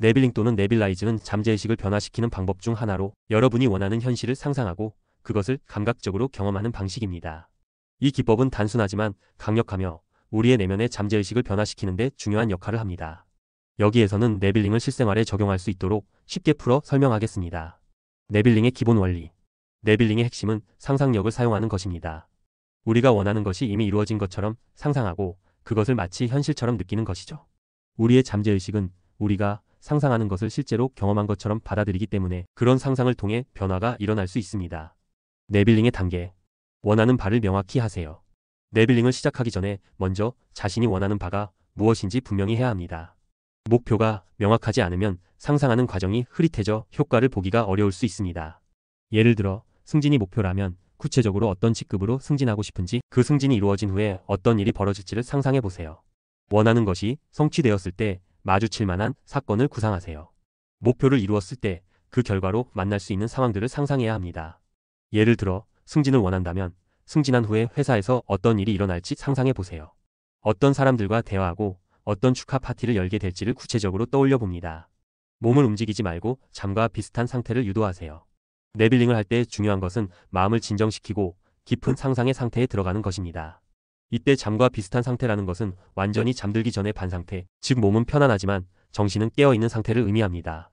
네빌링 또는 네빌라이즈는 잠재의식을 변화시키는 방법 중 하나로 여러분이 원하는 현실을 상상하고 그것을 감각적으로 경험하는 방식입니다. 이 기법은 단순하지만 강력하며 우리의 내면의 잠재의식을 변화시키는 데 중요한 역할을 합니다. 여기에서는 네빌링을 실생활에 적용할 수 있도록 쉽게 풀어 설명하겠습니다. 네빌링의 기본 원리. 네빌링의 핵심은 상상력을 사용하는 것입니다. 우리가 원하는 것이 이미 이루어진 것처럼 상상하고 그것을 마치 현실처럼 느끼는 것이죠. 우리의 잠재의식은 우리가 상상하는 것을 실제로 경험한 것처럼 받아들이기 때문에 그런 상상을 통해 변화가 일어날 수 있습니다. 네빌링의 단계. 원하는 바를 명확히 하세요. 네빌링을 시작하기 전에 먼저 자신이 원하는 바가 무엇인지 분명히 해야 합니다. 목표가 명확하지 않으면 상상하는 과정이 흐릿해져 효과를 보기가 어려울 수 있습니다. 예를 들어 승진이 목표라면 구체적으로 어떤 직급으로 승진하고 싶은지, 그 승진이 이루어진 후에 어떤 일이 벌어질지를 상상해 보세요. 원하는 것이 성취되었을 때 마주칠 만한 사건을 구상하세요. 목표를 이루었을 때 그 결과로 만날 수 있는 상황들을 상상해야 합니다. 예를 들어 승진을 원한다면 승진한 후에 회사에서 어떤 일이 일어날지 상상해 보세요. 어떤 사람들과 대화하고 어떤 축하 파티를 열게 될지를 구체적으로 떠올려 봅니다. 몸을 움직이지 말고 잠과 비슷한 상태를 유도하세요. 네빌링을 할 때 중요한 것은 마음을 진정시키고 깊은 상상의 상태에 들어가는 것입니다. 이때 잠과 비슷한 상태라는 것은 완전히 잠들기 전의 반상태, 즉 몸은 편안하지만 정신은 깨어있는 상태를 의미합니다.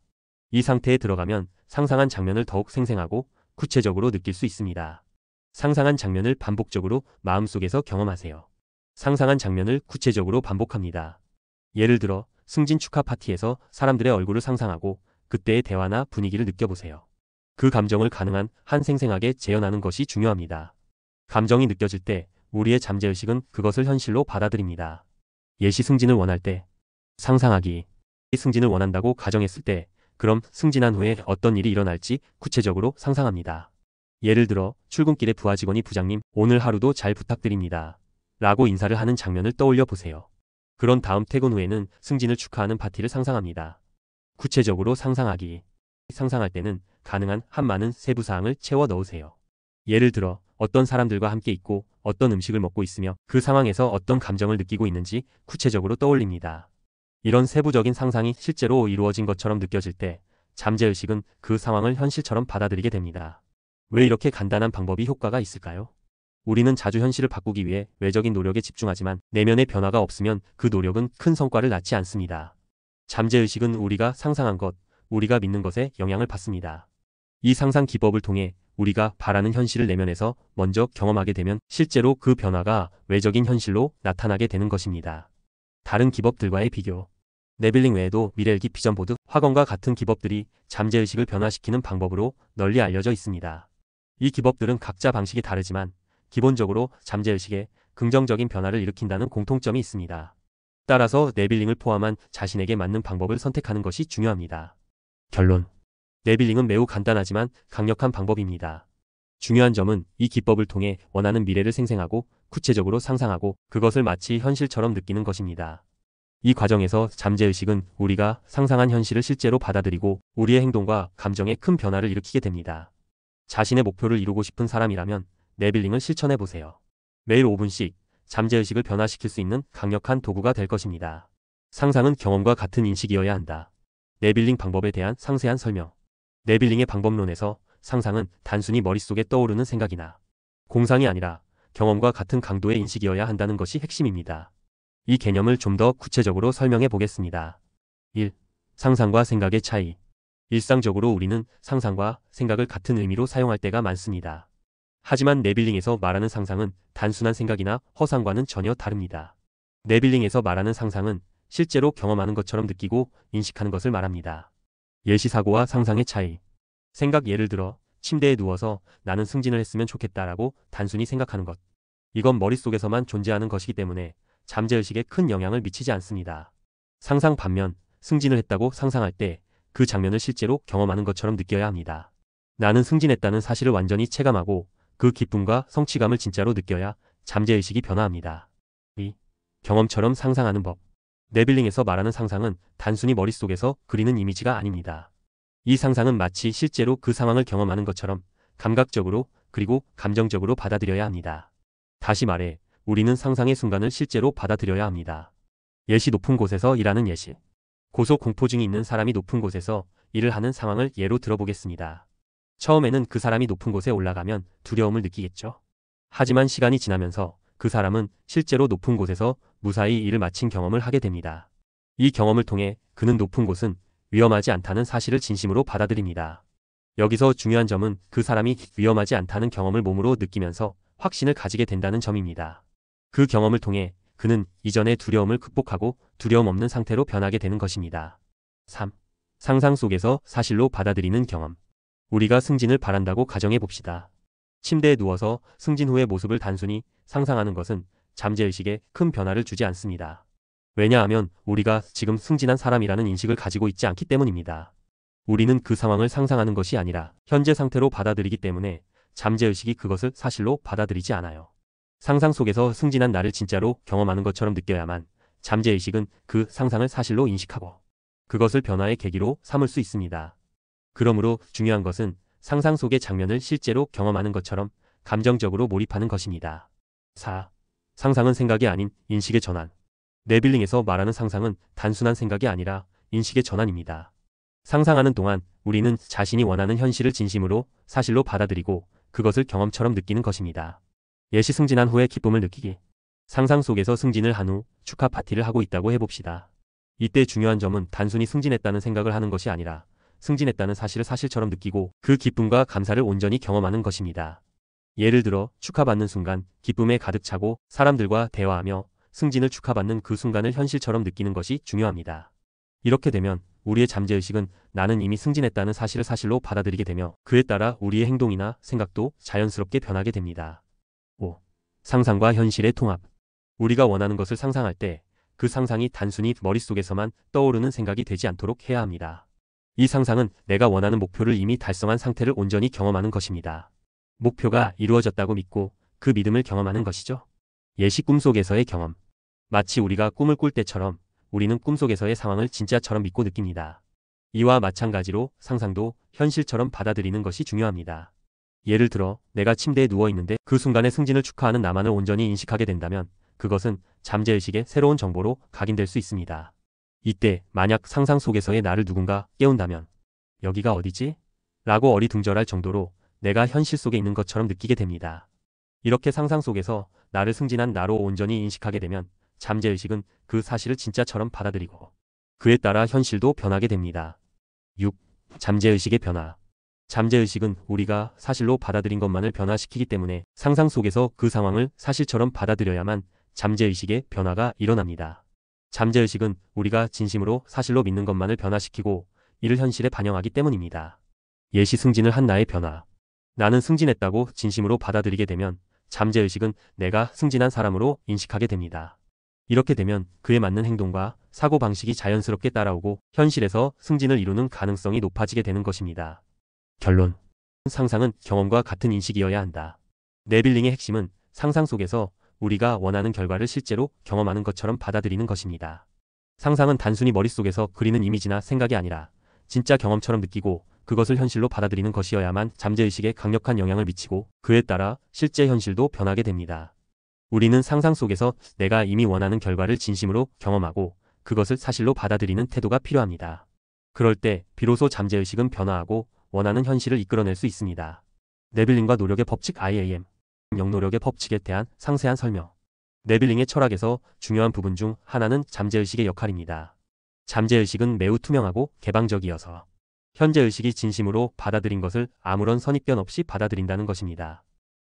이 상태에 들어가면 상상한 장면을 더욱 생생하고 구체적으로 느낄 수 있습니다. 상상한 장면을 반복적으로 마음속에서 경험하세요. 상상한 장면을 구체적으로 반복합니다. 예를 들어 승진 축하 파티에서 사람들의 얼굴을 상상하고 그때의 대화나 분위기를 느껴보세요. 그 감정을 가능한 한 생생하게 재현하는 것이 중요합니다. 감정이 느껴질 때 우리의 잠재의식은 그것을 현실로 받아들입니다. 예시, 승진을 원할 때 상상하기. 승진을 원한다고 가정했을 때 그럼 승진한 후에 어떤 일이 일어날지 구체적으로 상상합니다. 예를 들어 출근길에 부하 직원이 부장님, 오늘 하루도 잘 부탁드립니다 라고 인사를 하는 장면을 떠올려 보세요. 그런 다음 퇴근 후에는 승진을 축하하는 파티를 상상합니다. 구체적으로 상상하기. 상상할 때는 가능한 한 많은 세부사항을 채워 넣으세요. 예를 들어 어떤 사람들과 함께 있고 어떤 음식을 먹고 있으며 그 상황에서 어떤 감정을 느끼고 있는지 구체적으로 떠올립니다. 이런 세부적인 상상이 실제로 이루어진 것처럼 느껴질 때 잠재의식은 그 상황을 현실처럼 받아들이게 됩니다. 왜 이렇게 간단한 방법이 효과가 있을까요? 우리는 자주 현실을 바꾸기 위해 외적인 노력에 집중하지만 내면의 변화가 없으면 그 노력은 큰 성과를 낳지 않습니다. 잠재의식은 우리가 상상한 것, 우리가 믿는 것에 영향을 받습니다. 이 상상 기법을 통해 우리가 바라는 현실을 내면에서 먼저 경험하게 되면 실제로 그 변화가 외적인 현실로 나타나게 되는 것입니다. 다른 기법들과의 비교. 네빌링 외에도 미래일기, 비전보드, 화건과 같은 기법들이 잠재의식을 변화시키는 방법으로 널리 알려져 있습니다. 이 기법들은 각자 방식이 다르지만 기본적으로 잠재의식에 긍정적인 변화를 일으킨다는 공통점이 있습니다. 따라서 네빌링을 포함한 자신에게 맞는 방법을 선택하는 것이 중요합니다. 결론. 네빌링은 매우 간단하지만 강력한 방법입니다. 중요한 점은 이 기법을 통해 원하는 미래를 생생하고 구체적으로 상상하고 그것을 마치 현실처럼 느끼는 것입니다. 이 과정에서 잠재의식은 우리가 상상한 현실을 실제로 받아들이고 우리의 행동과 감정에 큰 변화를 일으키게 됩니다. 자신의 목표를 이루고 싶은 사람이라면 네빌링을 실천해 보세요. 매일 5분씩 잠재의식을 변화시킬 수 있는 강력한 도구가 될 것입니다. 상상은 경험과 같은 인식이어야 한다. 네빌링 방법에 대한 상세한 설명. 네빌링의 방법론에서 상상은 단순히 머릿속에 떠오르는 생각이나 공상이 아니라 경험과 같은 강도의 인식이어야 한다는 것이 핵심입니다. 이 개념을 좀 더 구체적으로 설명해 보겠습니다. 1. 상상과 생각의 차이. 일상적으로 우리는 상상과 생각을 같은 의미로 사용할 때가 많습니다. 하지만 네빌링에서 말하는 상상은 단순한 생각이나 허상과는 전혀 다릅니다. 네빌링에서 말하는 상상은 실제로 경험하는 것처럼 느끼고 인식하는 것을 말합니다. 예시, 사고와 상상의 차이. 생각, 예를 들어 침대에 누워서 나는 승진을 했으면 좋겠다라고 단순히 생각하는 것. 이건 머릿속에서만 존재하는 것이기 때문에 잠재의식에 큰 영향을 미치지 않습니다. 상상 반면 승진을 했다고 상상할 때 그 장면을 실제로 경험하는 것처럼 느껴야 합니다. 나는 승진했다는 사실을 완전히 체감하고 그 기쁨과 성취감을 진짜로 느껴야 잠재의식이 변화합니다. 2. 경험처럼 상상하는 법. 네빌링에서 말하는 상상은 단순히 머릿속에서 그리는 이미지가 아닙니다. 이 상상은 마치 실제로 그 상황을 경험하는 것처럼 감각적으로 그리고 감정적으로 받아들여야 합니다. 다시 말해 우리는 상상의 순간을 실제로 받아들여야 합니다. 예시, 높은 곳에서 일하는 예시. 고소공포증이 있는 사람이 높은 곳에서 일을 하는 상황을 예로 들어보겠습니다. 처음에는 그 사람이 높은 곳에 올라가면 두려움을 느끼겠죠. 하지만 시간이 지나면서 그 사람은 실제로 높은 곳에서 무사히 일을 마친 경험을 하게 됩니다. 이 경험을 통해 그는 높은 곳은 위험하지 않다는 사실을 진심으로 받아들입니다. 여기서 중요한 점은 그 사람이 위험하지 않다는 경험을 몸으로 느끼면서 확신을 가지게 된다는 점입니다. 그 경험을 통해 그는 이전의 두려움을 극복하고 두려움 없는 상태로 변하게 되는 것입니다. 3. 상상 속에서 사실로 받아들이는 경험. 우리가 승진을 바란다고 가정해 봅시다. 침대에 누워서 승진 후의 모습을 단순히 상상하는 것은 잠재의식에 큰 변화를 주지 않습니다. 왜냐하면 우리가 지금 승진한 사람이라는 인식을 가지고 있지 않기 때문입니다. 우리는 그 상황을 상상하는 것이 아니라 현재 상태로 받아들이기 때문에 잠재의식이 그것을 사실로 받아들이지 않아요. 상상 속에서 승진한 나를 진짜로 경험하는 것처럼 느껴야만 잠재의식은 그 상상을 사실로 인식하고 그것을 변화의 계기로 삼을 수 있습니다. 그러므로 중요한 것은 상상 속의 장면을 실제로 경험하는 것처럼 감정적으로 몰입하는 것입니다. 4. 상상은 생각이 아닌 인식의 전환. 네빌링에서 말하는 상상은 단순한 생각이 아니라 인식의 전환입니다. 상상하는 동안 우리는 자신이 원하는 현실을 진심으로 사실로 받아들이고 그것을 경험처럼 느끼는 것입니다. 예시 승진한 후에 기쁨을 느끼기. 상상 속에서 승진을 한 후 축하 파티를 하고 있다고 해봅시다. 이때 중요한 점은 단순히 승진했다는 생각을 하는 것이 아니라 승진했다는 사실을 사실처럼 느끼고 그 기쁨과 감사를 온전히 경험하는 것입니다. 예를 들어 축하받는 순간 기쁨에 가득 차고 사람들과 대화하며 승진을 축하받는 그 순간을 현실처럼 느끼는 것이 중요합니다. 이렇게 되면 우리의 잠재의식은 나는 이미 승진했다는 사실을 사실로 받아들이게 되며 그에 따라 우리의 행동이나 생각도 자연스럽게 변하게 됩니다. 5. 상상과 현실의 통합. 우리가 원하는 것을 상상할 때 그 상상이 단순히 머릿속에서만 떠오르는 생각이 되지 않도록 해야 합니다. 이 상상은 내가 원하는 목표를 이미 달성한 상태를 온전히 경험하는 것입니다. 목표가 이루어졌다고 믿고 그 믿음을 경험하는 것이죠. 예시 꿈속에서의 경험. 마치 우리가 꿈을 꿀 때처럼 우리는 꿈속에서의 상황을 진짜처럼 믿고 느낍니다. 이와 마찬가지로 상상도 현실처럼 받아들이는 것이 중요합니다. 예를 들어 내가 침대에 누워 있는데 그 순간에 승진을 축하하는 나만을 온전히 인식하게 된다면 그것은 잠재의식의 새로운 정보로 각인될 수 있습니다. 이때 만약 상상 속에서의 나를 누군가 깨운다면 여기가 어디지? 라고 어리둥절할 정도로 내가 현실 속에 있는 것처럼 느끼게 됩니다. 이렇게 상상 속에서 나를 승진한 나로 온전히 인식하게 되면 잠재의식은 그 사실을 진짜처럼 받아들이고 그에 따라 현실도 변하게 됩니다. 6. 잠재의식의 변화. 잠재의식은 우리가 사실로 받아들인 것만을 변화시키기 때문에 상상 속에서 그 상황을 사실처럼 받아들여야만 잠재의식의 변화가 일어납니다. 잠재의식은 우리가 진심으로 사실로 믿는 것만을 변화시키고 이를 현실에 반영하기 때문입니다. 예시 승진을 한 나의 변화. 나는 승진했다고 진심으로 받아들이게 되면 잠재의식은 내가 승진한 사람으로 인식하게 됩니다. 이렇게 되면 그에 맞는 행동과 사고방식이 자연스럽게 따라오고 현실에서 승진을 이루는 가능성이 높아지게 되는 것입니다. 결론. 상상은 경험과 같은 인식이어야 한다. 네빌링의 핵심은 상상 속에서 우리가 원하는 결과를 실제로 경험하는 것처럼 받아들이는 것입니다. 상상은 단순히 머릿속에서 그리는 이미지나 생각이 아니라 진짜 경험처럼 느끼고 그것을 현실로 받아들이는 것이어야만 잠재의식에 강력한 영향을 미치고 그에 따라 실제 현실도 변하게 됩니다. 우리는 상상 속에서 내가 이미 원하는 결과를 진심으로 경험하고 그것을 사실로 받아들이는 태도가 필요합니다. 그럴 때 비로소 잠재의식은 변화하고 원하는 현실을 이끌어낼 수 있습니다. 네빌링과 노력의 법칙 IAM. 영노력의 법칙에 대한 상세한 설명. 네빌링의 철학에서 중요한 부분 중 하나는 잠재의식의 역할입니다. 잠재의식은 매우 투명하고 개방적이어서 현재의식이 진심으로 받아들인 것을 아무런 선입견 없이 받아들인다는 것입니다.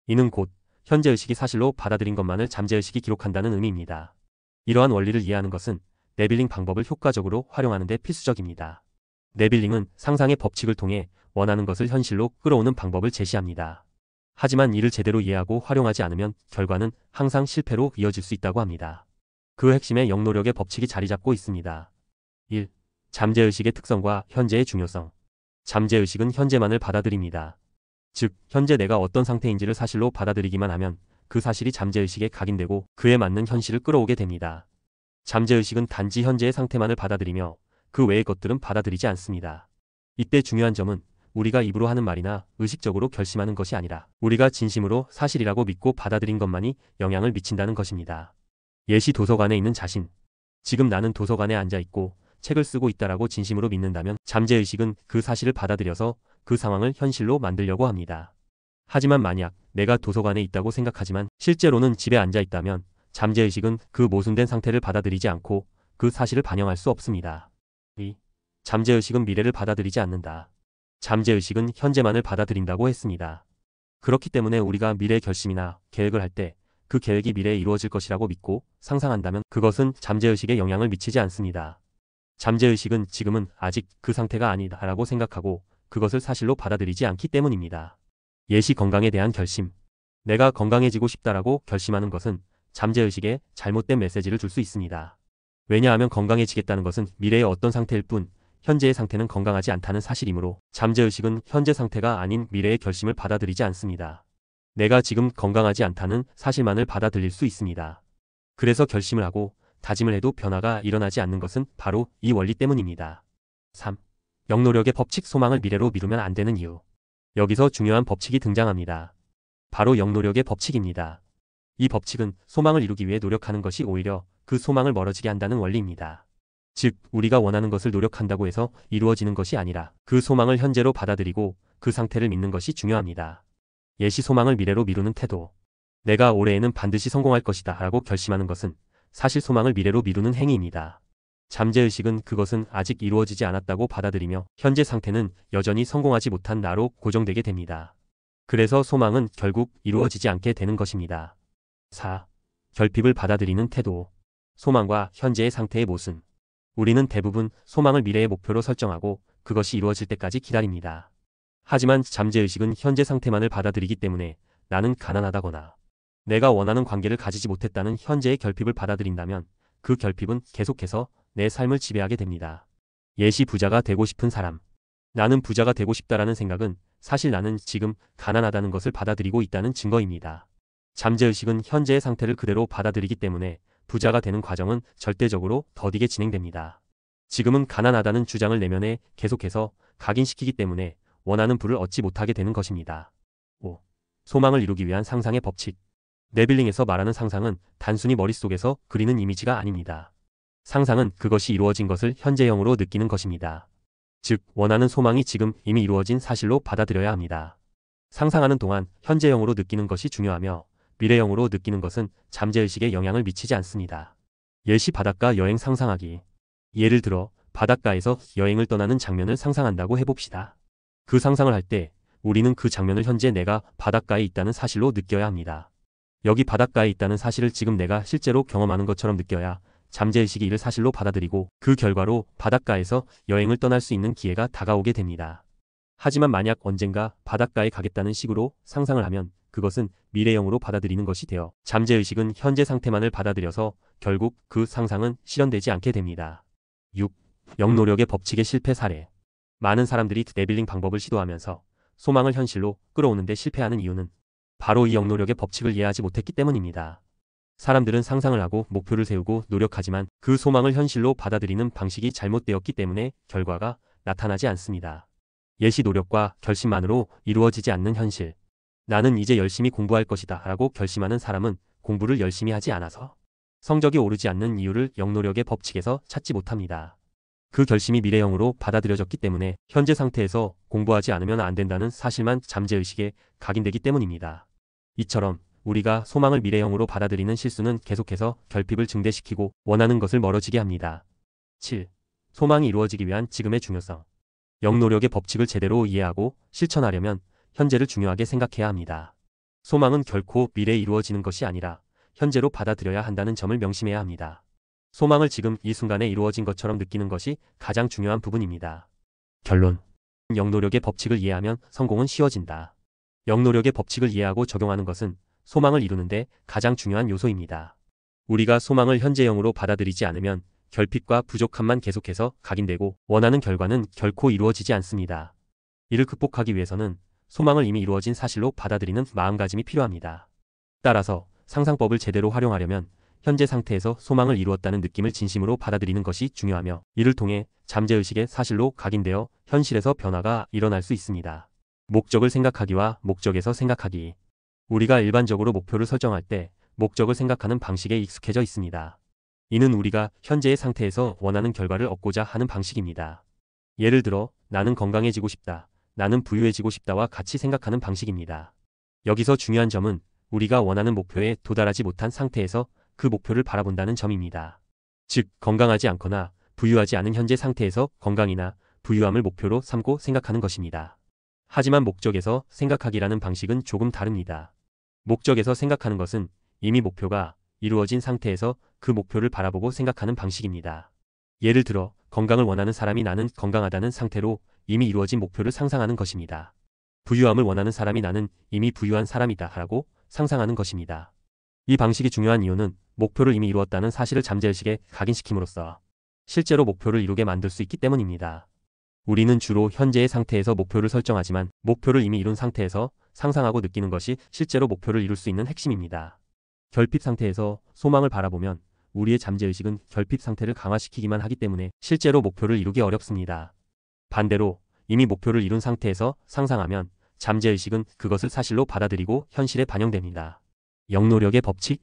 이는 곧 현재의식이 사실로 받아들인 것만을 잠재의식이 기록한다는 의미입니다. 이러한 원리를 이해하는 것은 네빌링 방법을 효과적으로 활용하는 데 필수적입니다. 네빌링은 상상의 법칙을 통해 원하는 것을 현실로 끌어오는 방법을 제시합니다. 하지만 이를 제대로 이해하고 활용하지 않으면 결과는 항상 실패로 이어질 수 있다고 합니다. 그 핵심에 영노력의 법칙이 자리 잡고 있습니다. 1. 잠재의식의 특성과 현재의 중요성. 잠재의식은 현재만을 받아들입니다. 즉, 현재 내가 어떤 상태인지를 사실로 받아들이기만 하면 그 사실이 잠재의식에 각인되고 그에 맞는 현실을 끌어오게 됩니다. 잠재의식은 단지 현재의 상태만을 받아들이며 그 외의 것들은 받아들이지 않습니다. 이때 중요한 점은 우리가 입으로 하는 말이나 의식적으로 결심하는 것이 아니라 우리가 진심으로 사실이라고 믿고 받아들인 것만이 영향을 미친다는 것입니다. 예시 도서관에 있는 자신. 지금 나는 도서관에 앉아 있고 책을 쓰고 있다라고 진심으로 믿는다면 잠재의식은 그 사실을 받아들여서 그 상황을 현실로 만들려고 합니다. 하지만 만약 내가 도서관에 있다고 생각하지만 실제로는 집에 앉아 있다면 잠재의식은 그 모순된 상태를 받아들이지 않고 그 사실을 반영할 수 없습니다. 2. 잠재의식은 미래를 받아들이지 않는다. 잠재의식은 현재만을 받아들인다고 했습니다. 그렇기 때문에 우리가 미래의 결심이나 계획을 할 때 그 계획이 미래에 이루어질 것이라고 믿고 상상한다면 그것은 잠재의식에 영향을 미치지 않습니다. 잠재의식은 지금은 아직 그 상태가 아니다라고 생각하고 그것을 사실로 받아들이지 않기 때문입니다. 예시 건강에 대한 결심. 내가 건강해지고 싶다라고 결심하는 것은 잠재의식에 잘못된 메시지를 줄 수 있습니다. 왜냐하면 건강해지겠다는 것은 미래의 어떤 상태일 뿐 현재의 상태는 건강하지 않다는 사실이므로 잠재의식은 현재 상태가 아닌 미래의 결심을 받아들이지 않습니다. 내가 지금 건강하지 않다는 사실만을 받아들일 수 있습니다. 그래서 결심을 하고 다짐을 해도 변화가 일어나지 않는 것은 바로 이 원리 때문입니다. 3. 영노력의 법칙. 소망을 미래로 미루면 안 되는 이유. 여기서 중요한 법칙이 등장합니다. 바로 영노력의 법칙입니다. 이 법칙은 소망을 이루기 위해 노력하는 것이 오히려 그 소망을 멀어지게 한다는 원리입니다. 즉, 우리가 원하는 것을 노력한다고 해서 이루어지는 것이 아니라 그 소망을 현재로 받아들이고 그 상태를 믿는 것이 중요합니다. 예시 소망을 미래로 미루는 태도. 내가 올해에는 반드시 성공할 것이다 라고 결심하는 것은 사실 소망을 미래로 미루는 행위입니다. 잠재의식은 그것은 아직 이루어지지 않았다고 받아들이며 현재 상태는 여전히 성공하지 못한 나로 고정되게 됩니다. 그래서 소망은 결국 이루어지지 않게 되는 것입니다. 4. 결핍을 받아들이는 태도. 소망과 현재의 상태의 모순. 우리는 대부분 소망을 미래의 목표로 설정하고 그것이 이루어질 때까지 기다립니다. 하지만 잠재의식은 현재 상태만을 받아들이기 때문에 나는 가난하다거나 내가 원하는 관계를 가지지 못했다는 현재의 결핍을 받아들인다면 그 결핍은 계속해서 내 삶을 지배하게 됩니다. 예시 부자가 되고 싶은 사람. 나는 부자가 되고 싶다라는 생각은 사실 나는 지금 가난하다는 것을 받아들이고 있다는 증거입니다. 잠재의식은 현재의 상태를 그대로 받아들이기 때문에 부자가 되는 과정은 절대적으로 더디게 진행됩니다. 지금은 가난하다는 주장을 내면에 계속해서 각인시키기 때문에 원하는 부를 얻지 못하게 되는 것입니다. 5. 소망을 이루기 위한 상상의 법칙. 네빌링에서 말하는 상상은 단순히 머릿속에서 그리는 이미지가 아닙니다. 상상은 그것이 이루어진 것을 현재형으로 느끼는 것입니다. 즉, 원하는 소망이 지금 이미 이루어진 사실로 받아들여야 합니다. 상상하는 동안 현재형으로 느끼는 것이 중요하며 미래형으로 느끼는 것은 잠재의식에 영향을 미치지 않습니다. 예시 바닷가 여행 상상하기. 예를 들어 바닷가에서 여행을 떠나는 장면을 상상한다고 해봅시다. 그 상상을 할 때 우리는 그 장면을 현재 내가 바닷가에 있다는 사실로 느껴야 합니다. 여기 바닷가에 있다는 사실을 지금 내가 실제로 경험하는 것처럼 느껴야 잠재의식이 이를 사실로 받아들이고 그 결과로 바닷가에서 여행을 떠날 수 있는 기회가 다가오게 됩니다. 하지만 만약 언젠가 바닷가에 가겠다는 식으로 상상을 하면 그것은 미래형으로 받아들이는 것이 되어 잠재의식은 현재 상태만을 받아들여서 결국 그 상상은 실현되지 않게 됩니다. 6. 영노력의 법칙의 실패 사례. 많은 사람들이 네빌링 방법을 시도하면서 소망을 현실로 끌어오는데 실패하는 이유는 바로 이 영노력의 법칙을 이해하지 못했기 때문입니다. 사람들은 상상을 하고 목표를 세우고 노력하지만 그 소망을 현실로 받아들이는 방식이 잘못되었기 때문에 결과가 나타나지 않습니다. 예시 노력과 결심만으로 이루어지지 않는 현실. 나는 이제 열심히 공부할 것이다 라고 결심하는 사람은 공부를 열심히 하지 않아서 성적이 오르지 않는 이유를 영노력의 법칙에서 찾지 못합니다. 그 결심이 미래형으로 받아들여졌기 때문에 현재 상태에서 공부하지 않으면 안 된다는 사실만 잠재의식에 각인되기 때문입니다. 이처럼 우리가 소망을 미래형으로 받아들이는 실수는 계속해서 결핍을 증대시키고 원하는 것을 멀어지게 합니다. 7. 소망이 이루어지기 위한 지금의 중요성. 영노력의 법칙을 제대로 이해하고 실천하려면 현재를 중요하게 생각해야 합니다. 소망은 결코 미래에 이루어지는 것이 아니라 현재로 받아들여야 한다는 점을 명심해야 합니다. 소망을 지금 이 순간에 이루어진 것처럼 느끼는 것이 가장 중요한 부분입니다. 결론. 영노력의 법칙을 이해하면 성공은 쉬워진다. 영노력의 법칙을 이해하고 적용하는 것은 소망을 이루는데 가장 중요한 요소입니다. 우리가 소망을 현재형으로 받아들이지 않으면 결핍과 부족함만 계속해서 각인되고 원하는 결과는 결코 이루어지지 않습니다. 이를 극복하기 위해서는 소망을 이미 이루어진 사실로 받아들이는 마음가짐이 필요합니다. 따라서 상상법을 제대로 활용하려면 현재 상태에서 소망을 이루었다는 느낌을 진심으로 받아들이는 것이 중요하며 이를 통해 잠재의식의 사실로 각인되어 현실에서 변화가 일어날 수 있습니다. 목적을 생각하기와 목적에서 생각하기. 우리가 일반적으로 목표를 설정할 때 목적을 생각하는 방식에 익숙해져 있습니다. 이는 우리가 현재의 상태에서 원하는 결과를 얻고자 하는 방식입니다. 예를 들어 나는 건강해지고 싶다, 나는 부유해지고 싶다와 같이 생각하는 방식입니다. 여기서 중요한 점은 우리가 원하는 목표에 도달하지 못한 상태에서 그 목표를 바라본다는 점입니다. 즉, 건강하지 않거나 부유하지 않은 현재 상태에서 건강이나 부유함을 목표로 삼고 생각하는 것입니다. 하지만 목적에서 생각하기라는 방식은 조금 다릅니다. 목적에서 생각하는 것은 이미 목표가 이루어진 상태에서 그 목표를 바라보고 생각하는 방식입니다. 예를 들어 건강을 원하는 사람이 나는 건강하다는 상태로 이미 이루어진 목표를 상상하는 것입니다. 부유함을 원하는 사람이 나는 이미 부유한 사람이다 라고 상상하는 것입니다. 이 방식이 중요한 이유는 목표를 이미 이루었다는 사실을 잠재의식에 각인시킴으로써 실제로 목표를 이루게 만들 수 있기 때문입니다. 우리는 주로 현재의 상태에서 목표를 설정하지만 목표를 이미 이룬 상태에서 상상하고 느끼는 것이 실제로 목표를 이룰 수 있는 핵심입니다. 결핍 상태에서 소망을 바라보면 우리의 잠재의식은 결핍 상태를 강화시키기만 하기 때문에 실제로 목표를 이루기 어렵습니다. 반대로 이미 목표를 이룬 상태에서 상상하면 잠재의식은 그것을 사실로 받아들이고 현실에 반영됩니다. 영노력의 법칙?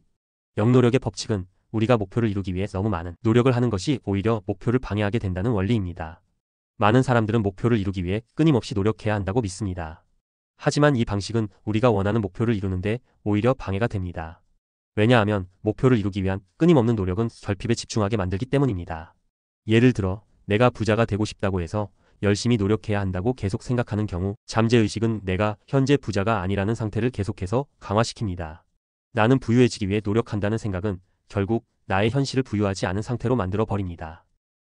영노력의 법칙은 우리가 목표를 이루기 위해 너무 많은 노력을 하는 것이 오히려 목표를 방해하게 된다는 원리입니다. 많은 사람들은 목표를 이루기 위해 끊임없이 노력해야 한다고 믿습니다. 하지만 이 방식은 우리가 원하는 목표를 이루는데 오히려 방해가 됩니다. 왜냐하면 목표를 이루기 위한 끊임없는 노력은 결핍에 집중하게 만들기 때문입니다. 예를 들어 내가 부자가 되고 싶다고 해서 열심히 노력해야 한다고 계속 생각하는 경우 잠재의식은 내가 현재 부자가 아니라는 상태를 계속해서 강화시킵니다. 나는 부유해지기 위해 노력한다는 생각은 결국 나의 현실을 부유하지 않은 상태로 만들어 버립니다.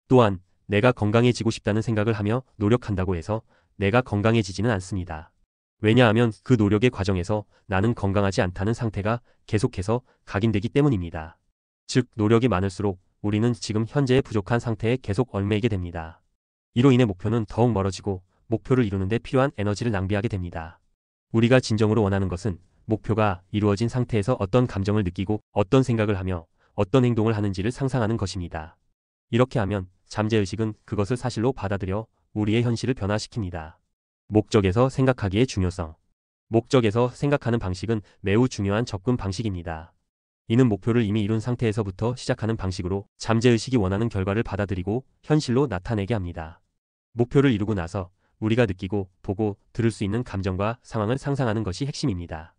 또한 내가 건강해지고 싶다는 생각을 하며 노력한다고 해서 내가 건강해지지는 않습니다. 왜냐하면 그 노력의 과정에서 나는 건강하지 않다는 상태가 계속해서 각인되기 때문입니다. 즉, 노력이 많을수록 우리는 지금 현재의 부족한 상태에 계속 얽매이게 됩니다. 이로 인해 목표는 더욱 멀어지고 목표를 이루는 데 필요한 에너지를 낭비하게 됩니다. 우리가 진정으로 원하는 것은 목표가 이루어진 상태에서 어떤 감정을 느끼고 어떤 생각을 하며 어떤 행동을 하는지를 상상하는 것입니다. 이렇게 하면 잠재의식은 그것을 사실로 받아들여 우리의 현실을 변화시킵니다. 목적에서 생각하기의 중요성. 목적에서 생각하는 방식은 매우 중요한 접근 방식입니다. 이는 목표를 이미 이룬 상태에서부터 시작하는 방식으로 잠재의식이 원하는 결과를 받아들이고 현실로 나타내게 합니다. 목표를 이루고 나서 우리가 느끼고 보고 들을 수 있는 감정과 상황을 상상하는 것이 핵심입니다.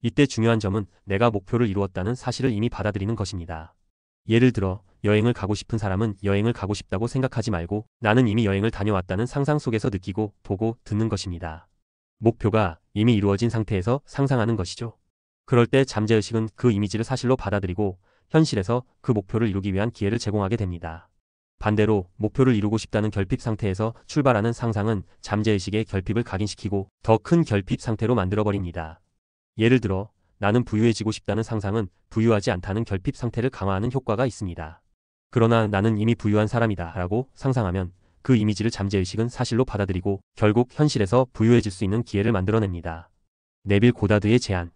이때 중요한 점은 내가 목표를 이루었다는 사실을 이미 받아들이는 것입니다. 예를 들어 여행을 가고 싶은 사람은 여행을 가고 싶다고 생각하지 말고 나는 이미 여행을 다녀왔다는 상상 속에서 느끼고 보고 듣는 것입니다. 목표가 이미 이루어진 상태에서 상상하는 것이죠. 그럴 때 잠재의식은 그 이미지를 사실로 받아들이고 현실에서 그 목표를 이루기 위한 기회를 제공하게 됩니다. 반대로 목표를 이루고 싶다는 결핍 상태에서 출발하는 상상은 잠재의식의 결핍을 각인시키고 더 큰 결핍 상태로 만들어버립니다. 예를 들어 나는 부유해지고 싶다는 상상은 부유하지 않다는 결핍 상태를 강화하는 효과가 있습니다. 그러나 나는 이미 부유한 사람이다 라고 상상하면 그 이미지를 잠재의식은 사실로 받아들이고 결국 현실에서 부유해질 수 있는 기회를 만들어냅니다. 네빌 고다드의 제안.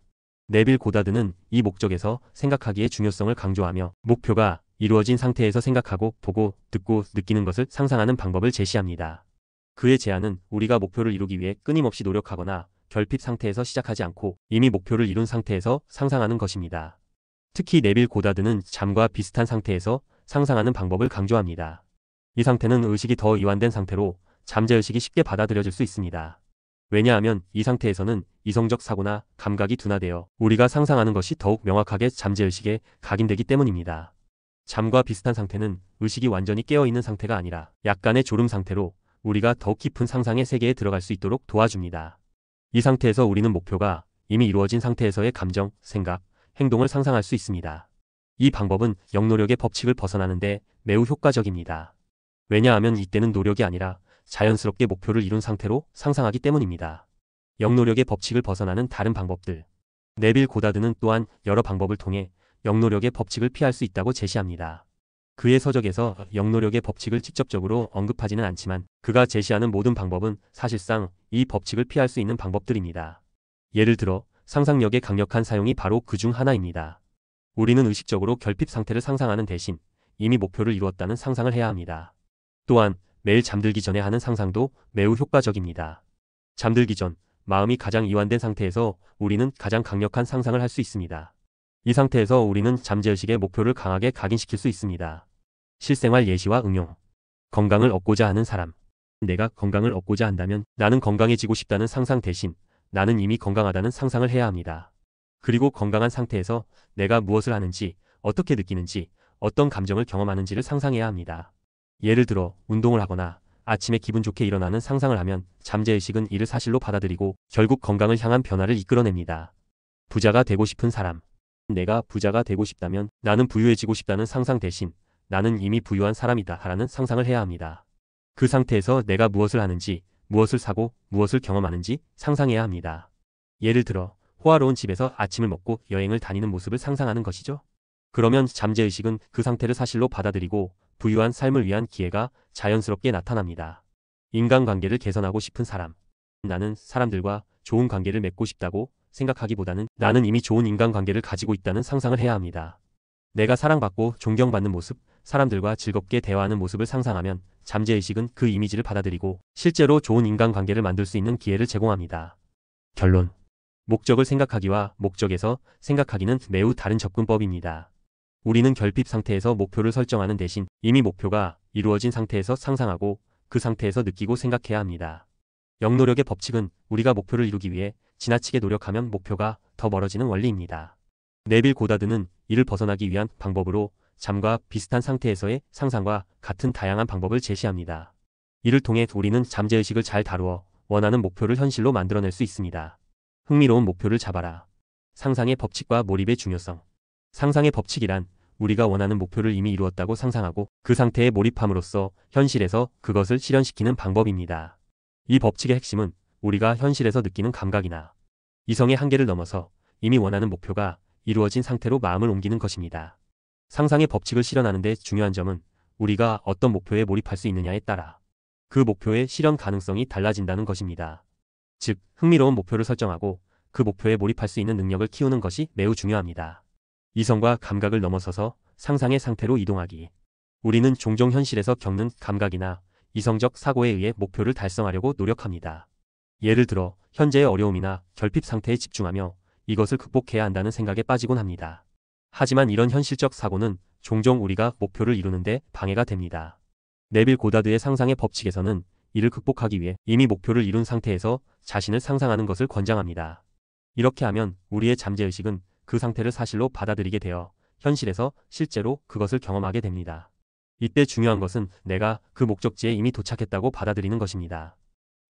네빌 고다드는 이 목적에서 생각하기의 중요성을 강조하며 목표가 이루어진 상태에서 생각하고 보고 듣고 느끼는 것을 상상하는 방법을 제시합니다. 그의 제안은 우리가 목표를 이루기 위해 끊임없이 노력하거나 결핍 상태에서 시작하지 않고 이미 목표를 이룬 상태에서 상상하는 것입니다. 특히 네빌 고다드는 잠과 비슷한 상태에서 상상하는 방법을 강조합니다. 이 상태는 의식이 더 이완된 상태로 잠재의식이 쉽게 받아들여질 수 있습니다. 왜냐하면 이 상태에서는 이성적 사고나 감각이 둔화되어 우리가 상상하는 것이 더욱 명확하게 잠재의식에 각인되기 때문입니다. 잠과 비슷한 상태는 의식이 완전히 깨어있는 상태가 아니라 약간의 졸음 상태로 우리가 더욱 깊은 상상의 세계에 들어갈 수 있도록 도와줍니다. 이 상태에서 우리는 목표가 이미 이루어진 상태에서의 감정, 생각, 행동을 상상할 수 있습니다. 이 방법은 영노력의 법칙을 벗어나는데 매우 효과적입니다. 왜냐하면 이때는 노력이 아니라 자연스럽게 목표를 이룬 상태로 상상하기 때문입니다. 영노력의 법칙을 벗어나는 다른 방법들. 네빌 고다드는 또한 여러 방법을 통해 영노력의 법칙을 피할 수 있다고 제시합니다. 그의 서적에서 영노력의 법칙을 직접적으로 언급하지는 않지만 그가 제시하는 모든 방법은 사실상 이 법칙을 피할 수 있는 방법들입니다. 예를 들어 상상력의 강력한 사용이 바로 그 중 하나입니다. 우리는 의식적으로 결핍 상태를 상상하는 대신 이미 목표를 이루었다는 상상을 해야 합니다. 또한 매일 잠들기 전에 하는 상상도 매우 효과적입니다. 잠들기 전 마음이 가장 이완된 상태에서 우리는 가장 강력한 상상을 할 수 있습니다. 이 상태에서 우리는 잠재의식의 목표를 강하게 각인시킬 수 있습니다. 실생활 예시와 응용. 건강을 얻고자 하는 사람. 내가 건강을 얻고자 한다면 나는 건강해지고 싶다는 상상 대신 나는 이미 건강하다는 상상을 해야 합니다. 그리고 건강한 상태에서 내가 무엇을 하는지, 어떻게 느끼는지, 어떤 감정을 경험하는지를 상상해야 합니다. 예를 들어 운동을 하거나 아침에 기분 좋게 일어나는 상상을 하면 잠재의식은 이를 사실로 받아들이고 결국 건강을 향한 변화를 이끌어냅니다. 부자가 되고 싶은 사람. 내가 부자가 되고 싶다면 나는 부유해지고 싶다는 상상 대신 나는 이미 부유한 사람이다 라는 상상을 해야 합니다. 그 상태에서 내가 무엇을 하는지, 무엇을 사고, 무엇을 경험하는지 상상해야 합니다. 예를 들어 호화로운 집에서 아침을 먹고 여행을 다니는 모습을 상상하는 것이죠. 그러면 잠재의식은 그 상태를 사실로 받아들이고 부유한 삶을 위한 기회가 자연스럽게 나타납니다. 인간관계를 개선하고 싶은 사람. 나는 사람들과 좋은 관계를 맺고 싶다고 생각하기보다는 나는 이미 좋은 인간관계를 가지고 있다는 상상을 해야 합니다. 내가 사랑받고 존경받는 모습, 사람들과 즐겁게 대화하는 모습을 상상하면 잠재의식은 그 이미지를 받아들이고 실제로 좋은 인간관계를 만들 수 있는 기회를 제공합니다. 결론. 목적을 생각하기와 목적에서 생각하기는 매우 다른 접근법입니다. 우리는 결핍 상태에서 목표를 설정하는 대신 이미 목표가 이루어진 상태에서 상상하고 그 상태에서 느끼고 생각해야 합니다. 영노력의 법칙은 우리가 목표를 이루기 위해 지나치게 노력하면 목표가 더 멀어지는 원리입니다. 네빌 고다드는 이를 벗어나기 위한 방법으로 잠과 비슷한 상태에서의 상상과 같은 다양한 방법을 제시합니다. 이를 통해 우리는 잠재의식을 잘 다루어 원하는 목표를 현실로 만들어낼 수 있습니다. 흥미로운 목표를 잡아라. 상상의 법칙과 몰입의 중요성. 상상의 법칙이란 우리가 원하는 목표를 이미 이루었다고 상상하고 그 상태에 몰입함으로써 현실에서 그것을 실현시키는 방법입니다. 이 법칙의 핵심은 우리가 현실에서 느끼는 감각이나 이성의 한계를 넘어서 이미 원하는 목표가 이루어진 상태로 마음을 옮기는 것입니다. 상상의 법칙을 실현하는 데 중요한 점은 우리가 어떤 목표에 몰입할 수 있느냐에 따라 그 목표의 실현 가능성이 달라진다는 것입니다. 즉, 흥미로운 목표를 설정하고 그 목표에 몰입할 수 있는 능력을 키우는 것이 매우 중요합니다. 이성과 감각을 넘어서서 상상의 상태로 이동하기. 우리는 종종 현실에서 겪는 감각이나 이성적 사고에 의해 목표를 달성하려고 노력합니다. 예를 들어 현재의 어려움이나 결핍 상태에 집중하며 이것을 극복해야 한다는 생각에 빠지곤 합니다. 하지만 이런 현실적 사고는 종종 우리가 목표를 이루는데 방해가 됩니다. 네빌 고다드의 상상의 법칙에서는 이를 극복하기 위해 이미 목표를 이룬 상태에서 자신을 상상하는 것을 권장합니다. 이렇게 하면 우리의 잠재의식은 그 상태를 사실로 받아들이게 되어 현실에서 실제로 그것을 경험하게 됩니다. 이때 중요한 것은 내가 그 목적지에 이미 도착했다고 받아들이는 것입니다.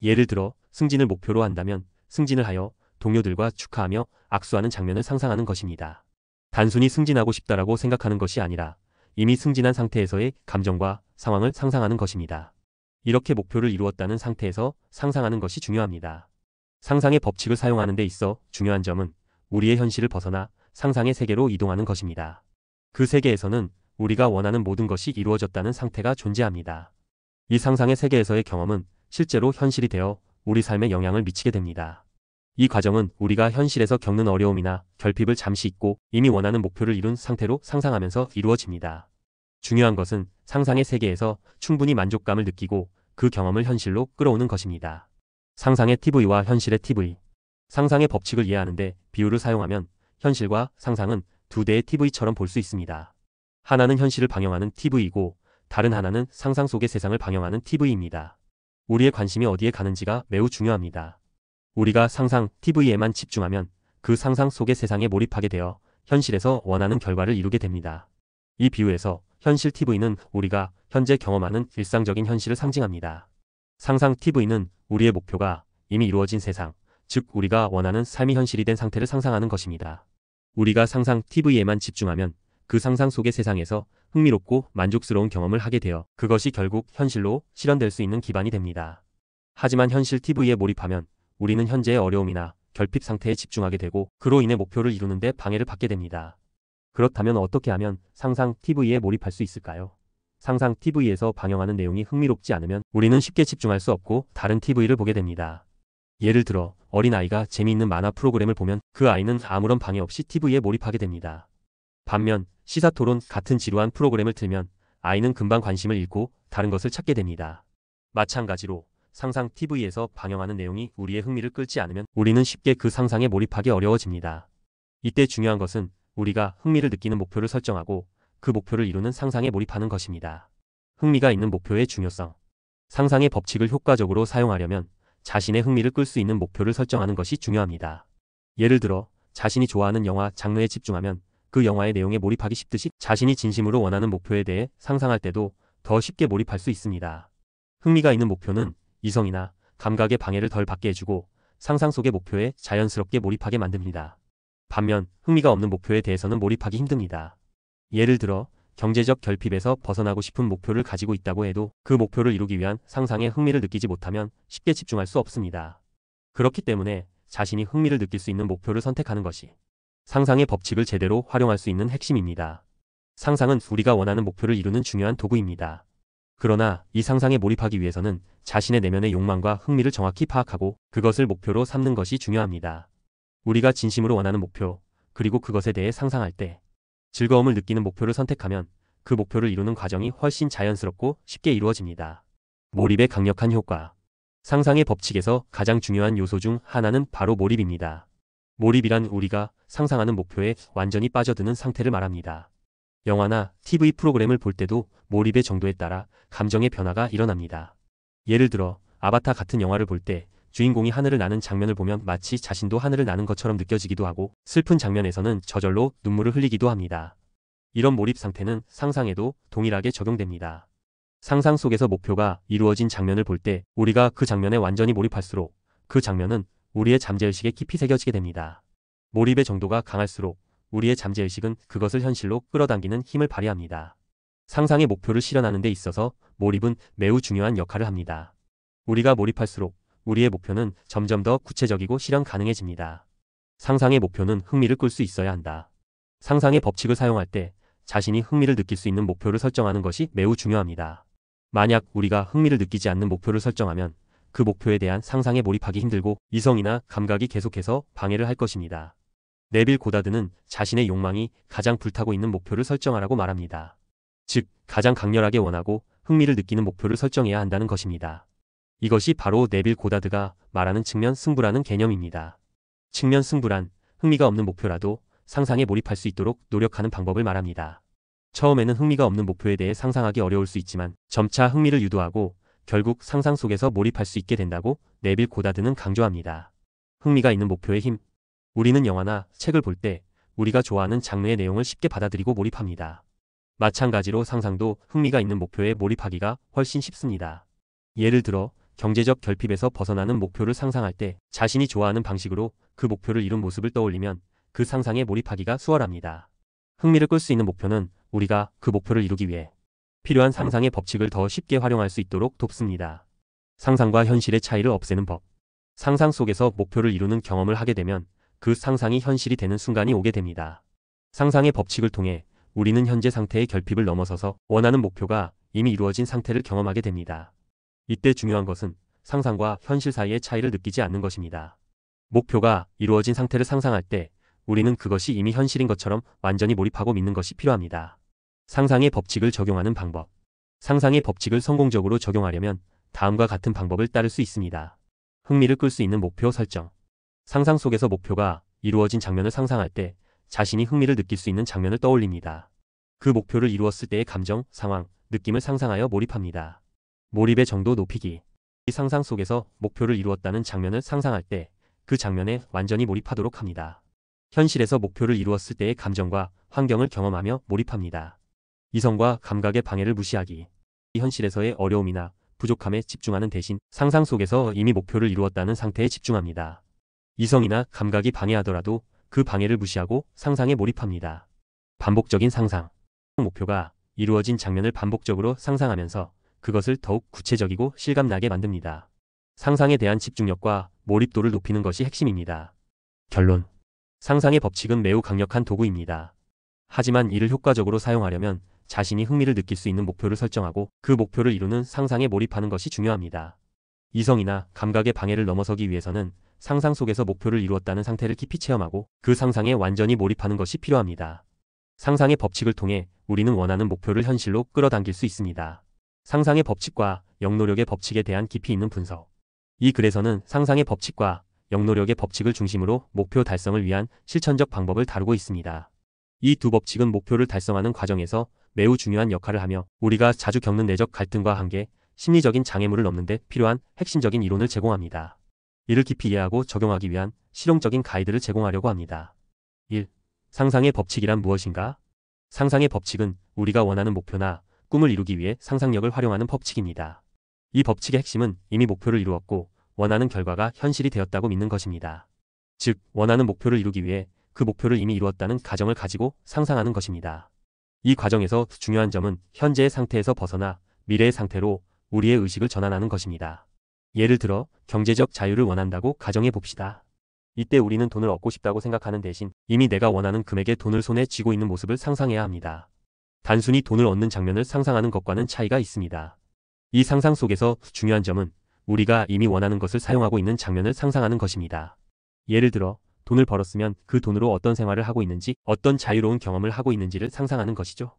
예를 들어 승진을 목표로 한다면 승진을 하여 동료들과 축하하며 악수하는 장면을 상상하는 것입니다. 단순히 승진하고 싶다라고 생각하는 것이 아니라 이미 승진한 상태에서의 감정과 상황을 상상하는 것입니다. 이렇게 목표를 이루었다는 상태에서 상상하는 것이 중요합니다. 상상의 법칙을 사용하는 데 있어 중요한 점은 우리의 현실을 벗어나 상상의 세계로 이동하는 것입니다. 그 세계에서는 우리가 원하는 모든 것이 이루어졌다는 상태가 존재합니다. 이 상상의 세계에서의 경험은 실제로 현실이 되어 우리 삶에 영향을 미치게 됩니다. 이 과정은 우리가 현실에서 겪는 어려움이나 결핍을 잠시 잊고 이미 원하는 목표를 이룬 상태로 상상하면서 이루어집니다. 중요한 것은 상상의 세계에서 충분히 만족감을 느끼고 그 경험을 현실로 끌어오는 것입니다. 상상의 TV와 현실의 TV. 상상의 법칙을 이해하는데 비유를 사용하면 현실과 상상은 두 대의 TV처럼 볼 수 있습니다. 하나는 현실을 방영하는 TV이고 다른 하나는 상상 속의 세상을 방영하는 TV입니다. 우리의 관심이 어디에 가는지가 매우 중요합니다. 우리가 상상 TV에만 집중하면 그 상상 속의 세상에 몰입하게 되어 현실에서 원하는 결과를 이루게 됩니다. 이 비유에서 현실 TV는 우리가 현재 경험하는 일상적인 현실을 상징합니다. 상상 TV는 우리의 목표가 이미 이루어진 세상, 즉 우리가 원하는 삶이 현실이 된 상태를 상상하는 것입니다. 우리가 상상 TV에만 집중하면 그 상상 속의 세상에서 흥미롭고 만족스러운 경험을 하게 되어 그것이 결국 현실로 실현될 수 있는 기반이 됩니다. 하지만 현실 TV에 몰입하면 우리는 현재의 어려움이나 결핍 상태에 집중하게 되고 그로 인해 목표를 이루는 데 방해를 받게 됩니다. 그렇다면 어떻게 하면 상상 TV에 몰입할 수 있을까요? 상상 TV에서 방영하는 내용이 흥미롭지 않으면 우리는 쉽게 집중할 수 없고 다른 TV를 보게 됩니다. 예를 들어 어린아이가 재미있는 만화 프로그램을 보면 그 아이는 아무런 방해 없이 TV에 몰입하게 됩니다. 반면 시사토론 같은 지루한 프로그램을 틀면 아이는 금방 관심을 잃고 다른 것을 찾게 됩니다. 마찬가지로 상상 TV에서 방영하는 내용이 우리의 흥미를 끌지 않으면 우리는 쉽게 그 상상에 몰입하기 어려워집니다. 이때 중요한 것은 우리가 흥미를 느끼는 목표를 설정하고 그 목표를 이루는 상상에 몰입하는 것입니다. 흥미가 있는 목표의 중요성. 상상의 법칙을 효과적으로 사용하려면 자신의 흥미를 끌 수 있는 목표를 설정하는 것이 중요합니다. 예를 들어 자신이 좋아하는 영화 장르에 집중하면 그 영화의 내용에 몰입하기 쉽듯이 자신이 진심으로 원하는 목표에 대해 상상할 때도 더 쉽게 몰입할 수 있습니다. 흥미가 있는 목표는 이성이나 감각의 방해를 덜 받게 해주고 상상 속의 목표에 자연스럽게 몰입하게 만듭니다. 반면 흥미가 없는 목표에 대해서는 몰입하기 힘듭니다. 예를 들어 경제적 결핍에서 벗어나고 싶은 목표를 가지고 있다고 해도 그 목표를 이루기 위한 상상에 흥미를 느끼지 못하면 쉽게 집중할 수 없습니다. 그렇기 때문에 자신이 흥미를 느낄 수 있는 목표를 선택하는 것이 상상의 법칙을 제대로 활용할 수 있는 핵심입니다. 상상은 우리가 원하는 목표를 이루는 중요한 도구입니다. 그러나 이 상상에 몰입하기 위해서는 자신의 내면의 욕망과 흥미를 정확히 파악하고 그것을 목표로 삼는 것이 중요합니다. 우리가 진심으로 원하는 목표, 그리고 그것에 대해 상상할 때 즐거움을 느끼는 목표를 선택하면 그 목표를 이루는 과정이 훨씬 자연스럽고 쉽게 이루어집니다. 몰입의 강력한 효과. 상상의 법칙에서 가장 중요한 요소 중 하나는 바로 몰입입니다. 몰입이란 우리가 상상하는 목표에 완전히 빠져드는 상태를 말합니다. 영화나 TV 프로그램을 볼 때도 몰입의 정도에 따라 감정의 변화가 일어납니다. 예를 들어 아바타 같은 영화를 볼 때 주인공이 하늘을 나는 장면을 보면 마치 자신도 하늘을 나는 것처럼 느껴지기도 하고 슬픈 장면에서는 저절로 눈물을 흘리기도 합니다. 이런 몰입 상태는 상상에도 동일하게 적용됩니다. 상상 속에서 목표가 이루어진 장면을 볼 때 우리가 그 장면에 완전히 몰입할수록 그 장면은 우리의 잠재의식에 깊이 새겨지게 됩니다. 몰입의 정도가 강할수록 우리의 잠재의식은 그것을 현실로 끌어당기는 힘을 발휘합니다. 상상의 목표를 실현하는 데 있어서 몰입은 매우 중요한 역할을 합니다. 우리가 몰입할수록 우리의 목표는 점점 더 구체적이고 실현 가능해집니다. 상상의 목표는 흥미를 끌 수 있어야 한다. 상상의 법칙을 사용할 때 자신이 흥미를 느낄 수 있는 목표를 설정하는 것이 매우 중요합니다. 만약 우리가 흥미를 느끼지 않는 목표를 설정하면 그 목표에 대한 상상에 몰입하기 힘들고 이성이나 감각이 계속해서 방해를 할 것입니다. 네빌 고다드는 자신의 욕망이 가장 불타고 있는 목표를 설정하라고 말합니다. 즉, 가장 강렬하게 원하고 흥미를 느끼는 목표를 설정해야 한다는 것입니다. 이것이 바로 네빌 고다드가 말하는 측면 승부라는 개념입니다. 측면 승부란 흥미가 없는 목표라도 상상에 몰입할 수 있도록 노력하는 방법을 말합니다. 처음에는 흥미가 없는 목표에 대해 상상하기 어려울 수 있지만 점차 흥미를 유도하고 결국 상상 속에서 몰입할 수 있게 된다고 네빌 고다드는 강조합니다. 흥미가 있는 목표의 힘. 우리는 영화나 책을 볼 때 우리가 좋아하는 장르의 내용을 쉽게 받아들이고 몰입합니다. 마찬가지로 상상도 흥미가 있는 목표에 몰입하기가 훨씬 쉽습니다. 예를 들어 경제적 결핍에서 벗어나는 목표를 상상할 때 자신이 좋아하는 방식으로 그 목표를 이룬 모습을 떠올리면 그 상상에 몰입하기가 수월합니다. 흥미를 끌 수 있는 목표는 우리가 그 목표를 이루기 위해 필요한 상상의 법칙을 더 쉽게 활용할 수 있도록 돕습니다. 상상과 현실의 차이를 없애는 법. 상상 속에서 목표를 이루는 경험을 하게 되면 그 상상이 현실이 되는 순간이 오게 됩니다. 상상의 법칙을 통해 우리는 현재 상태의 결핍을 넘어서서 원하는 목표가 이미 이루어진 상태를 경험하게 됩니다. 이때 중요한 것은 상상과 현실 사이의 차이를 느끼지 않는 것입니다. 목표가 이루어진 상태를 상상할 때 우리는 그것이 이미 현실인 것처럼 완전히 몰입하고 믿는 것이 필요합니다. 상상의 법칙을 적용하는 방법. 상상의 법칙을 성공적으로 적용하려면 다음과 같은 방법을 따를 수 있습니다. 흥미를 끌 수 있는 목표 설정. 상상 속에서 목표가 이루어진 장면을 상상할 때 자신이 흥미를 느낄 수 있는 장면을 떠올립니다. 그 목표를 이루었을 때의 감정, 상황, 느낌을 상상하여 몰입합니다. 몰입의 정도 높이기. 이 상상 속에서 목표를 이루었다는 장면을 상상할 때 그 장면에 완전히 몰입하도록 합니다. 현실에서 목표를 이루었을 때의 감정과 환경을 경험하며 몰입합니다. 이성과 감각의 방해를 무시하기. 현실에서의 어려움이나 부족함에 집중하는 대신 상상 속에서 이미 목표를 이루었다는 상태에 집중합니다. 이성이나 감각이 방해하더라도 그 방해를 무시하고 상상에 몰입합니다. 반복적인 상상. 목표가 이루어진 장면을 반복적으로 상상하면서 그것을 더욱 구체적이고 실감나게 만듭니다. 상상에 대한 집중력과 몰입도를 높이는 것이 핵심입니다. 결론. 상상의 법칙은 매우 강력한 도구입니다. 하지만 이를 효과적으로 사용하려면 자신이 흥미를 느낄 수 있는 목표를 설정하고 그 목표를 이루는 상상에 몰입하는 것이 중요합니다. 이성이나 감각의 방해를 넘어서기 위해서는 상상 속에서 목표를 이루었다는 상태를 깊이 체험하고 그 상상에 완전히 몰입하는 것이 필요합니다. 상상의 법칙을 통해 우리는 원하는 목표를 현실로 끌어당길 수 있습니다. 상상의 법칙과 영노력의 법칙에 대한 깊이 있는 분석. 이 글에서는 상상의 법칙과 영노력의 법칙을 중심으로 목표 달성을 위한 실천적 방법을 다루고 있습니다. 이 두 법칙은 목표를 달성하는 과정에서 매우 중요한 역할을 하며 우리가 자주 겪는 내적 갈등과 한계, 심리적인 장애물을 넘는 데 필요한 핵심적인 이론을 제공합니다. 이를 깊이 이해하고 적용하기 위한 실용적인 가이드를 제공하려고 합니다. 1. 상상의 법칙이란 무엇인가? 상상의 법칙은 우리가 원하는 목표나 꿈을 이루기 위해 상상력을 활용하는 법칙입니다. 이 법칙의 핵심은 이미 목표를 이루었고 원하는 결과가 현실이 되었다고 믿는 것입니다. 즉, 원하는 목표를 이루기 위해 그 목표를 이미 이루었다는 가정을 가지고 상상하는 것입니다. 이 과정에서 중요한 점은 현재의 상태에서 벗어나 미래의 상태로 우리의 의식을 전환하는 것입니다. 예를 들어 경제적 자유를 원한다고 가정해 봅시다. 이때 우리는 돈을 얻고 싶다고 생각하는 대신 이미 내가 원하는 금액의 돈을 손에 쥐고 있는 모습을 상상해야 합니다. 단순히 돈을 얻는 장면을 상상하는 것과는 차이가 있습니다. 이 상상 속에서 중요한 점은 우리가 이미 원하는 것을 사용하고 있는 장면을 상상하는 것입니다. 예를 들어 돈을 벌었으면 그 돈으로 어떤 생활을 하고 있는지, 어떤 자유로운 경험을 하고 있는지를 상상하는 것이죠.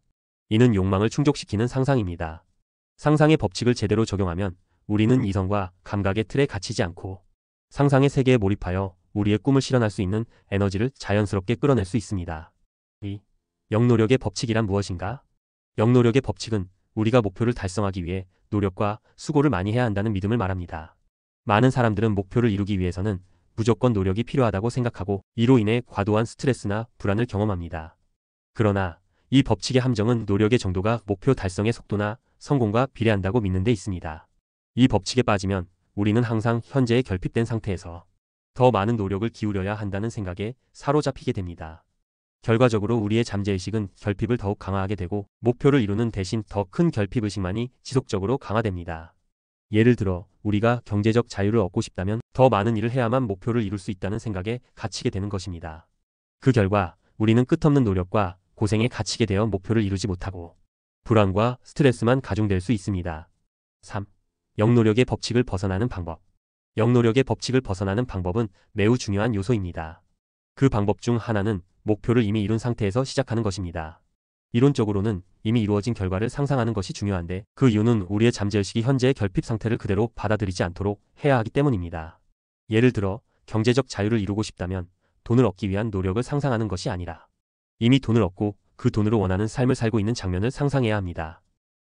이는 욕망을 충족시키는 상상입니다. 상상의 법칙을 제대로 적용하면 우리는 이성과 감각의 틀에 갇히지 않고 상상의 세계에 몰입하여 우리의 꿈을 실현할 수 있는 에너지를 자연스럽게 끌어낼 수 있습니다. 2. 영노력의 법칙이란 무엇인가? 영노력의 법칙은 우리가 목표를 달성하기 위해 노력과 수고를 많이 해야 한다는 믿음을 말합니다. 많은 사람들은 목표를 이루기 위해서는 무조건 노력이 필요하다고 생각하고 이로 인해 과도한 스트레스나 불안을 경험합니다. 그러나 이 법칙의 함정은 노력의 정도가 목표 달성의 속도나 성공과 비례한다고 믿는 데 있습니다. 이 법칙에 빠지면 우리는 항상 현재에 결핍된 상태에서 더 많은 노력을 기울여야 한다는 생각에 사로잡히게 됩니다. 결과적으로 우리의 잠재의식은 결핍을 더욱 강화하게 되고 목표를 이루는 대신 더 큰 결핍의식만이 지속적으로 강화됩니다. 예를 들어 우리가 경제적 자유를 얻고 싶다면 더 많은 일을 해야만 목표를 이룰 수 있다는 생각에 갇히게 되는 것입니다. 그 결과 우리는 끝없는 노력과 고생에 갇히게 되어 목표를 이루지 못하고 불안과 스트레스만 가중될 수 있습니다. 3. 영노력의 법칙을 벗어나는 방법. 영노력의 법칙을 벗어나는 방법은 매우 중요한 요소입니다. 그 방법 중 하나는 목표를 이미 이룬 상태에서 시작하는 것입니다. 이론적으로는 이미 이루어진 결과를 상상하는 것이 중요한데 그 이유는 우리의 잠재의식이 현재의 결핍 상태를 그대로 받아들이지 않도록 해야 하기 때문입니다. 예를 들어 경제적 자유를 이루고 싶다면 돈을 얻기 위한 노력을 상상하는 것이 아니라 이미 돈을 얻고 그 돈으로 원하는 삶을 살고 있는 장면을 상상해야 합니다.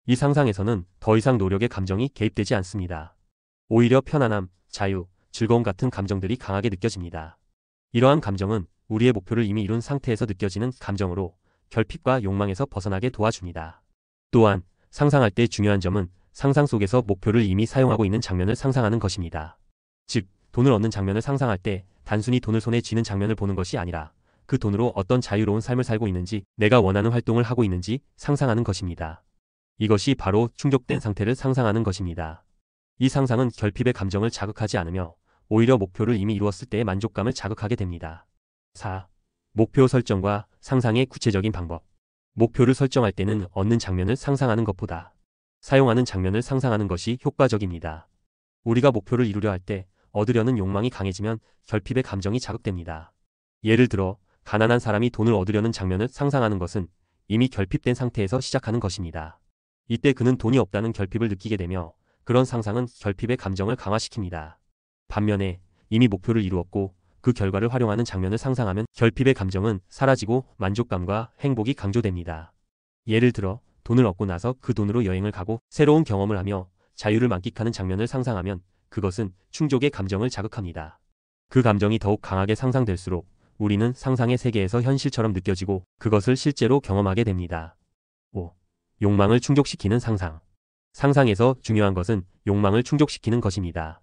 이 상상에서는 더 이상 노력의 감정이 개입되지 않습니다. 오히려 편안함, 자유, 즐거움 같은 감정들이 강하게 느껴집니다. 이러한 감정은 우리의 목표를 이미 이룬 상태에서 느껴지는 감정으로 결핍과 욕망에서 벗어나게 도와줍니다. 또한 상상할 때 중요한 점은 상상 속에서 목표를 이미 사용하고 있는 장면을 상상하는 것입니다. 즉, 돈을 얻는 장면을 상상할 때 단순히 돈을 손에 쥐는 장면을 보는 것이 아니라 그 돈으로 어떤 자유로운 삶을 살고 있는지, 내가 원하는 활동을 하고 있는지 상상하는 것입니다. 이것이 바로 충족된 상태를 상상하는 것입니다. 이 상상은 결핍의 감정을 자극하지 않으며 오히려 목표를 이미 이루었을 때의 만족감을 자극하게 됩니다. 4. 목표 설정과 상상의 구체적인 방법. 목표를 설정할 때는 얻는 장면을 상상하는 것보다 사용하는 장면을 상상하는 것이 효과적입니다. 우리가 목표를 이루려 할 때 얻으려는 욕망이 강해지면 결핍의 감정이 자극됩니다. 예를 들어 가난한 사람이 돈을 얻으려는 장면을 상상하는 것은 이미 결핍된 상태에서 시작하는 것입니다. 이때 그는 돈이 없다는 결핍을 느끼게 되며 그런 상상은 결핍의 감정을 강화시킵니다. 반면에 이미 목표를 이루었고 그 결과를 활용하는 장면을 상상하면 결핍의 감정은 사라지고 만족감과 행복이 강조됩니다. 예를 들어 돈을 얻고 나서 그 돈으로 여행을 가고 새로운 경험을 하며 자유를 만끽하는 장면을 상상하면 그것은 충족의 감정을 자극합니다. 그 감정이 더욱 강하게 상상될수록 우리는 상상의 세계에서 현실처럼 느껴지고 그것을 실제로 경험하게 됩니다. 5. 욕망을 충족시키는 상상. 상상에서 중요한 것은 욕망을 충족시키는 것입니다.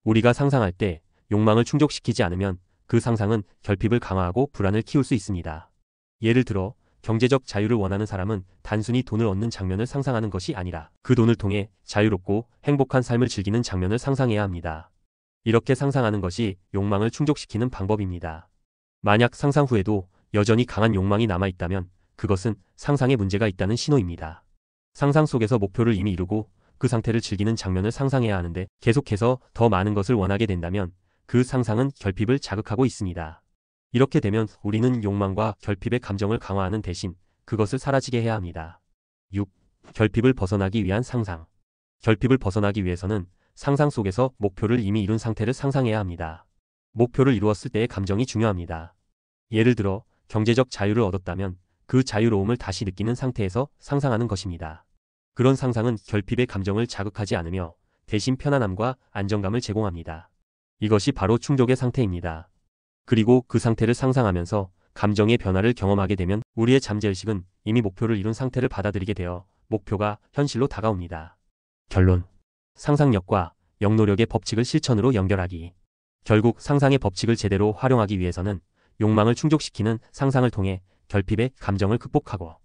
우리가 상상할 때 욕망을 충족시키지 않으면 그 상상은 결핍을 강화하고 불안을 키울 수 있습니다. 예를 들어 경제적 자유를 원하는 사람은 단순히 돈을 얻는 장면을 상상하는 것이 아니라 그 돈을 통해 자유롭고 행복한 삶을 즐기는 장면을 상상해야 합니다. 이렇게 상상하는 것이 욕망을 충족시키는 방법입니다. 만약 상상 후에도 여전히 강한 욕망이 남아있다면 그것은 상상에 문제가 있다는 신호입니다. 상상 속에서 목표를 이미 이루고 그 상태를 즐기는 장면을 상상해야 하는데 계속해서 더 많은 것을 원하게 된다면 그 상상은 결핍을 자극하고 있습니다. 이렇게 되면 우리는 욕망과 결핍의 감정을 강화하는 대신 그것을 사라지게 해야 합니다. 6. 결핍을 벗어나기 위한 상상. 결핍을 벗어나기 위해서는 상상 속에서 목표를 이미 이룬 상태를 상상해야 합니다. 목표를 이루었을 때의 감정이 중요합니다. 예를 들어 경제적 자유를 얻었다면 그 자유로움을 다시 느끼는 상태에서 상상하는 것입니다. 그런 상상은 결핍의 감정을 자극하지 않으며 대신 편안함과 안정감을 제공합니다. 이것이 바로 충족의 상태입니다. 그리고 그 상태를 상상하면서 감정의 변화를 경험하게 되면 우리의 잠재의식은 이미 목표를 이룬 상태를 받아들이게 되어 목표가 현실로 다가옵니다. 결론. 상상력과 영노력의 법칙을 실천으로 연결하기. 결국 상상의 법칙을 제대로 활용하기 위해서는 욕망을 충족시키는 상상을 통해 결핍의 감정을 극복하고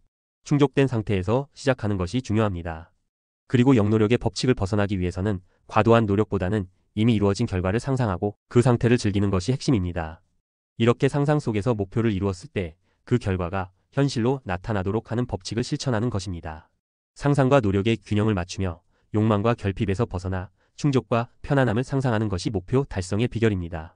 충족된 상태에서 시작하는 것이 중요합니다. 그리고 영노력의 법칙을 벗어나기 위해서는 과도한 노력보다는 이미 이루어진 결과를 상상하고 그 상태를 즐기는 것이 핵심입니다. 이렇게 상상 속에서 목표를 이루었을 때 그 결과가 현실로 나타나도록 하는 법칙을 실천하는 것입니다. 상상과 노력의 균형을 맞추며 욕망과 결핍에서 벗어나 충족과 편안함을 상상하는 것이 목표 달성의 비결입니다.